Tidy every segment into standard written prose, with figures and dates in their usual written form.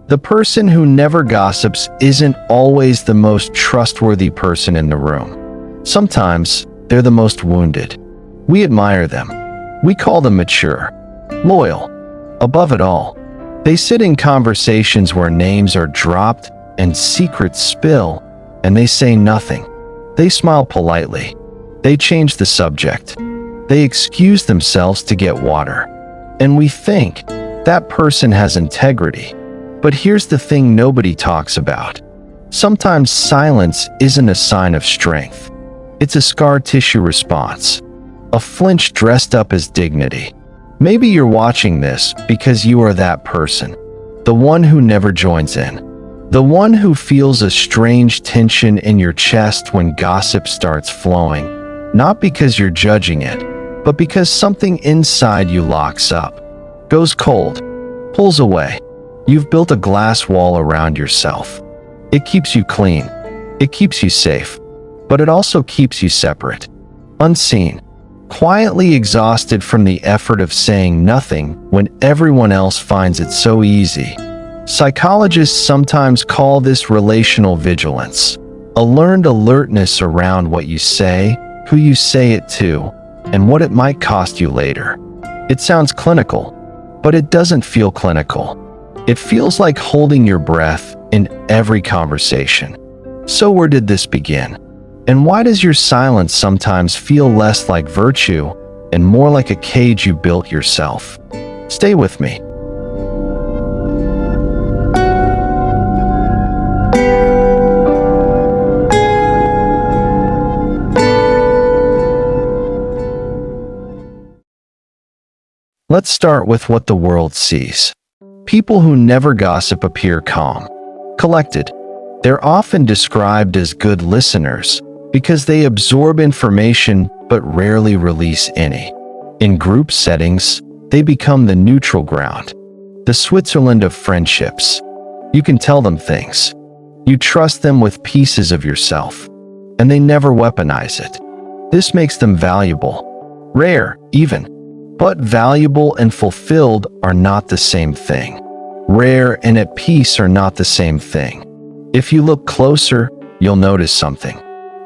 The person who never gossips isn't always the most trustworthy person in the room. Sometimes they're the most wounded. We admire them. We call them mature, loyal. Above it all, they sit in conversations where names are dropped and secrets spill, and they say nothing. They smile politely. They change the subject. They excuse themselves to get water. And we think that person has integrity. But here's the thing nobody talks about. Sometimes silence isn't a sign of strength. It's a scar tissue response. A flinch dressed up as dignity. Maybe you're watching this because you are that person. The one who never joins in. The one who feels a strange tension in your chest when gossip starts flowing. Not because you're judging it, but because something inside you locks up, goes cold, pulls away. You've built a glass wall around yourself. It keeps you clean. It keeps you safe. But it also keeps you separate, unseen, quietly exhausted from the effort of saying nothing when everyone else finds it so easy. Psychologists sometimes call this relational vigilance, a learned alertness around what you say, who you say it to, and what it might cost you later. It sounds clinical, but it doesn't feel clinical. It feels like holding your breath in every conversation. So where did this begin? And why does your silence sometimes feel less like virtue and more like a cage you built yourself? Stay with me. Let's start with what the world sees. People who never gossip appear calm, collected. They're often described as good listeners because they absorb information but rarely release any. In group settings, they become the neutral ground, the Switzerland of friendships. You can tell them things. You trust them with pieces of yourself, and they never weaponize it. This makes them valuable, rare even. But valuable and fulfilled are not the same thing. Rare and at peace are not the same thing. If you look closer, you'll notice something.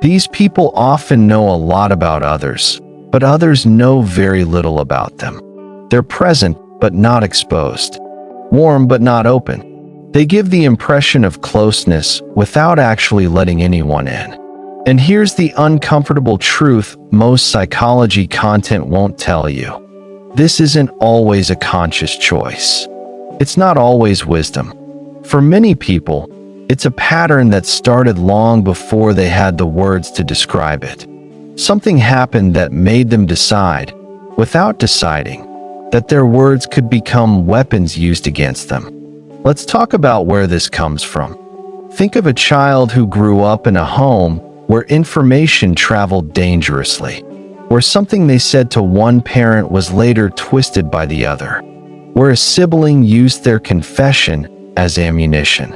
These people often know a lot about others, but others know very little about them. They're present but not exposed, warm but not open. They give the impression of closeness without actually letting anyone in. And here's the uncomfortable truth most psychology content won't tell you. This isn't always a conscious choice. It's not always wisdom. For many people, it's a pattern that started long before they had the words to describe it. Something happened that made them decide, without deciding, that their words could become weapons used against them. Let's talk about where this comes from. Think of a child who grew up in a home where information traveled dangerously, where something they said to one parent was later twisted by the other, where a sibling used their confession as ammunition,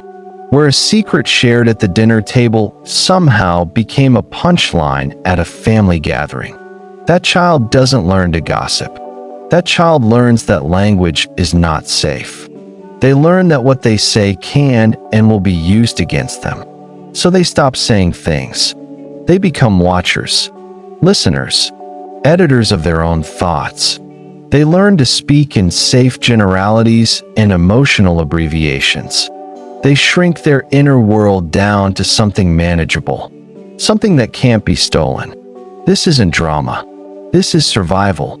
where a secret shared at the dinner table somehow became a punchline at a family gathering. That child doesn't learn to gossip. That child learns that language is not safe. They learn that what they say can and will be used against them. So they stop saying things. They become watchers, listeners, editors of their own thoughts. They learn to speak in safe generalities and emotional abbreviations. They shrink their inner world down to something manageable, something that can't be stolen. This isn't drama. This is survival.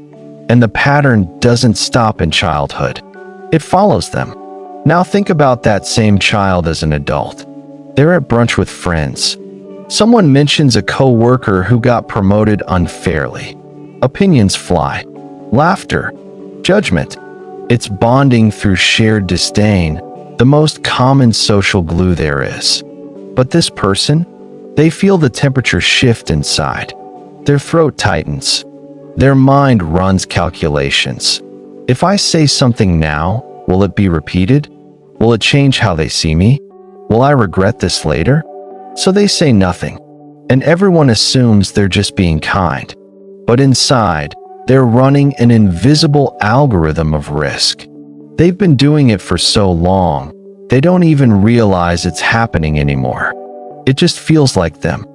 And the pattern doesn't stop in childhood. It follows them. Now think about that same child as an adult. They're at brunch with friends. Someone mentions a coworker who got promoted unfairly. Opinions fly. Laughter. Judgment. It's bonding through shared disdain, the most common social glue there is. But this person? They feel the temperature shift inside. Their throat tightens. Their mind runs calculations. If I say something now, will it be repeated? Will it change how they see me? Will I regret this later? So they say nothing. And everyone assumes they're just being kind. But inside, they're running an invisible algorithm of risk. They've been doing it for so long, They don't even realize it's happening anymore. It just feels like them.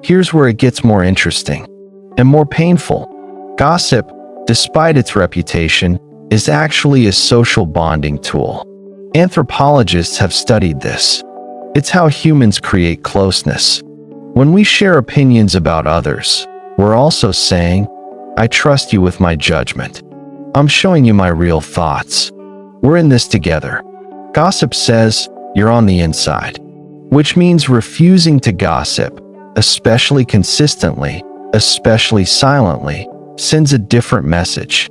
Here's where it gets more interesting and more painful. Gossip, despite its reputation, is actually a social bonding tool. Anthropologists have studied this. It's how humans create closeness. When we share opinions about others, we're also saying, I trust you with my judgment. I'm showing you my real thoughts. We're in this together. Gossip says you're on the inside, which means refusing to gossip, especially consistently, especially silently, sends a different message.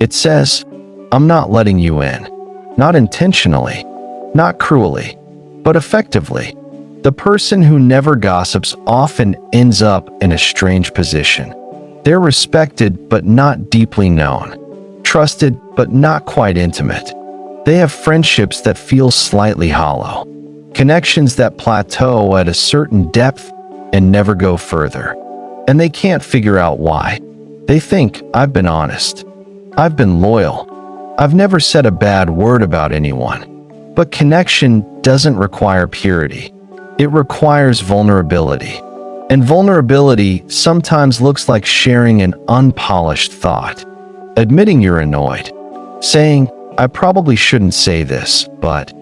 It says, I'm not letting you in. Not intentionally, not cruelly, but effectively. The person who never gossips often ends up in a strange position. They're respected but not deeply known, trusted but not quite intimate. They have friendships that feel slightly hollow, connections that plateau at a certain depth and never go further. And they can't figure out why. They think, I've been honest. I've been loyal. I've never said a bad word about anyone. But connection doesn't require purity. It requires vulnerability. And vulnerability sometimes looks like sharing an unpolished thought, admitting you're annoyed, saying, I probably shouldn't say this, but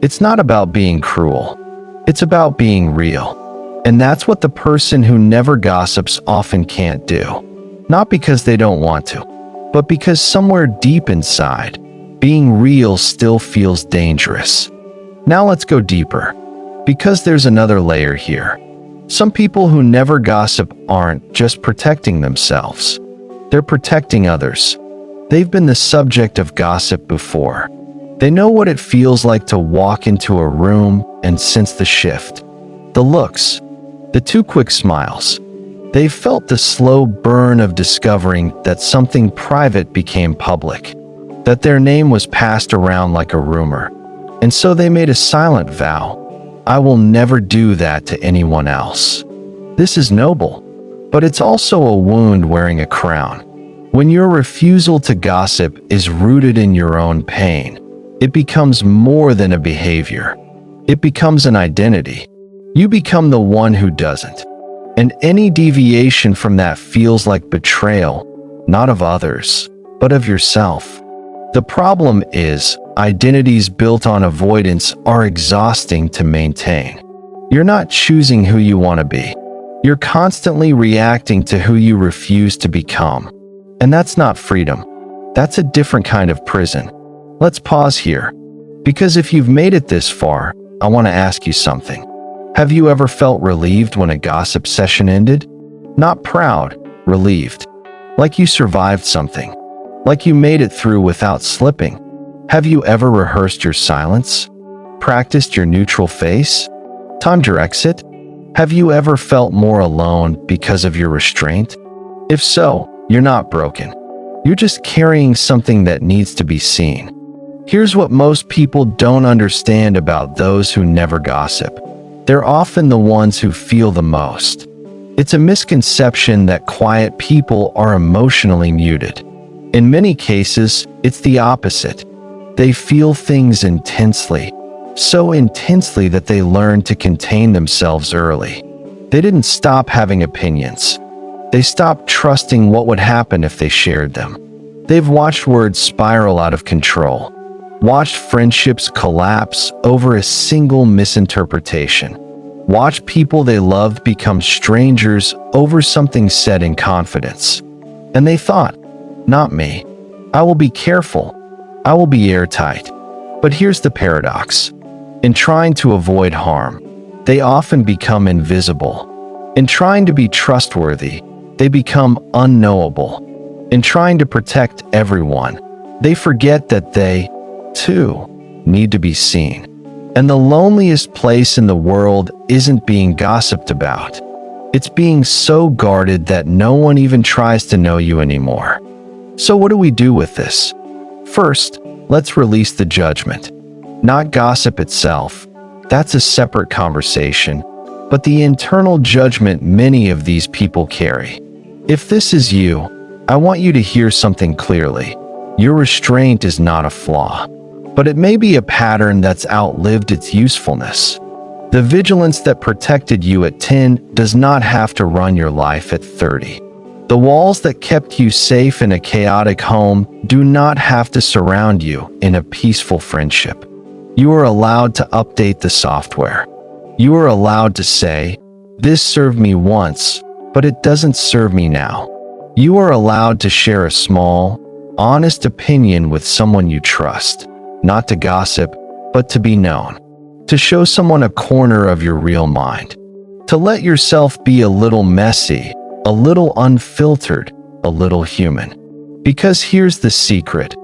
it's not about being cruel. It's about being real. And that's what the person who never gossips often can't do. Not because they don't want to, but because somewhere deep inside, being real still feels dangerous. Now let's go deeper, because there's another layer here. Some people who never gossip aren't just protecting themselves. They're protecting others. They've been the subject of gossip before. They know what it feels like to walk into a room and sense the shift. The looks, the too quick smiles. They've felt the slow burn of discovering that something private became public, that their name was passed around like a rumor. And so they made a silent vow. I will never do that to anyone else. This is noble, but it's also a wound wearing a crown. When your refusal to gossip is rooted in your own pain, it becomes more than a behavior. It becomes an identity. You become the one who doesn't. And any deviation from that feels like betrayal, not of others, but of yourself. The problem is, identities built on avoidance are exhausting to maintain. You're not choosing who you want to be. You're constantly reacting to who you refuse to become. And that's not freedom. That's a different kind of prison. Let's pause here. Because if you've made it this far, I want to ask you something. Have you ever felt relieved when a gossip session ended? Not proud, relieved. Like you survived something. Like you made it through without slipping. Have you ever rehearsed your silence? Practiced your neutral face? Timed your exit? Have you ever felt more alone because of your restraint? If so, you're not broken. You're just carrying something that needs to be seen. Here's what most people don't understand about those who never gossip. They're often the ones who feel the most. It's a misconception that quiet people are emotionally muted. In many cases, it's the opposite. They feel things intensely, so intensely that they learn to contain themselves early. They didn't stop having opinions. They stopped trusting what would happen if they shared them. They've watched words spiral out of control, watched friendships collapse over a single misinterpretation, watched people they loved become strangers over something said in confidence. And they thought, not me. I will be careful. I will be airtight. But here's the paradox. In trying to avoid harm, they often become invisible. In trying to be trustworthy, they become unknowable. In trying to protect everyone, they forget that they, too, need to be seen. And the loneliest place in the world isn't being gossiped about. It's being so guarded that no one even tries to know you anymore. So what do we do with this? First, let's release the judgment. Not gossip itself. That's a separate conversation. But the internal judgment many of these people carry. If this is you, I want you to hear something clearly. Your restraint is not a flaw. but it may be a pattern that's outlived its usefulness. The vigilance that protected you at 10 does not have to run your life at 30. The walls that kept you safe in a chaotic home do not have to surround you in a peaceful friendship. You are allowed to update the software. You are allowed to say, "This served me once, but it doesn't serve me now." You are allowed to share a small, honest opinion with someone you trust, not to gossip, but to be known. To show someone a corner of your real mind. To let yourself be a little messy, a little unfiltered, a little human. Because here's the secret.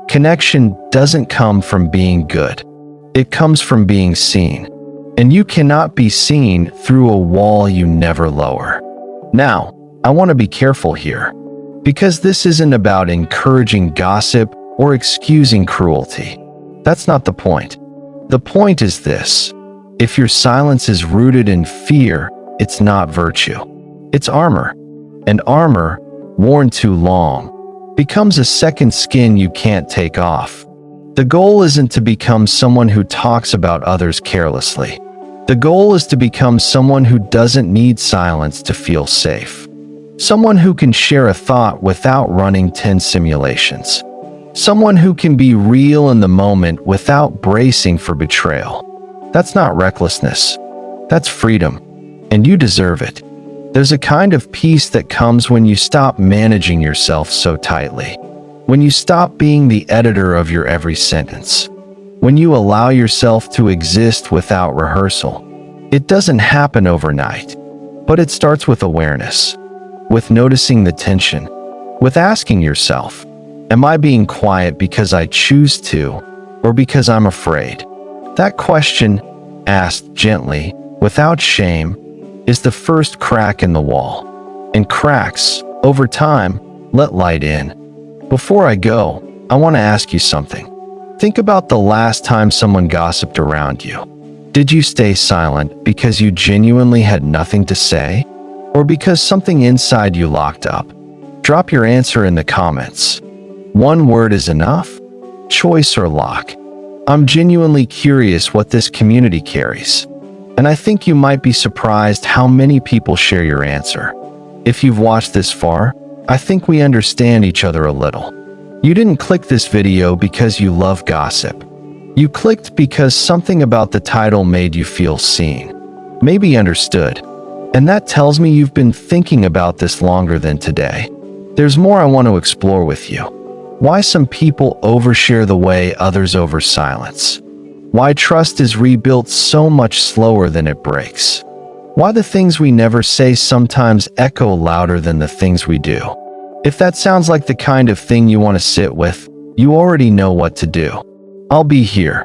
Connection doesn't come from being good. It comes from being seen. And you cannot be seen through a wall you never lower. Now, I want to be careful here. Because this isn't about encouraging gossip or excusing cruelty. That's not the point. The point is this. If your silence is rooted in fear, it's not virtue. It's armor. And armor, worn too long, becomes a second skin you can't take off. The goal isn't to become someone who talks about others carelessly. The goal is to become someone who doesn't need silence to feel safe. Someone who can share a thought without running 10 simulations. Someone who can be real in the moment without bracing for betrayal. That's not recklessness. That's freedom. And you deserve it. There's a kind of peace that comes when you stop managing yourself so tightly. When you stop being the editor of your every sentence. When you allow yourself to exist without rehearsal. It doesn't happen overnight, but it starts with awareness. With noticing the tension. With asking yourself, am I being quiet because I choose to, or because I'm afraid? That question, asked gently, without shame, is the first crack in the wall. And cracks, over time, let light in. Before I go, I want to ask you something. Think about the last time someone gossiped around you. Did you stay silent because you genuinely had nothing to say? Or because something inside you locked up? Drop your answer in the comments. One word is enough? Choice or lock? I'm genuinely curious what this community carries. And I think you might be surprised how many people share your answer. If you've watched this far, I think we understand each other a little. You didn't click this video because you love gossip. You clicked because something about the title made you feel seen, maybe understood. And that tells me you've been thinking about this longer than today. There's more I want to explore with you. Why some people overshare the way others oversilence. Why trust is rebuilt so much slower than it breaks. Why the things we never say sometimes echo louder than the things we do. If that sounds like the kind of thing you want to sit with, you already know what to do. I'll be here,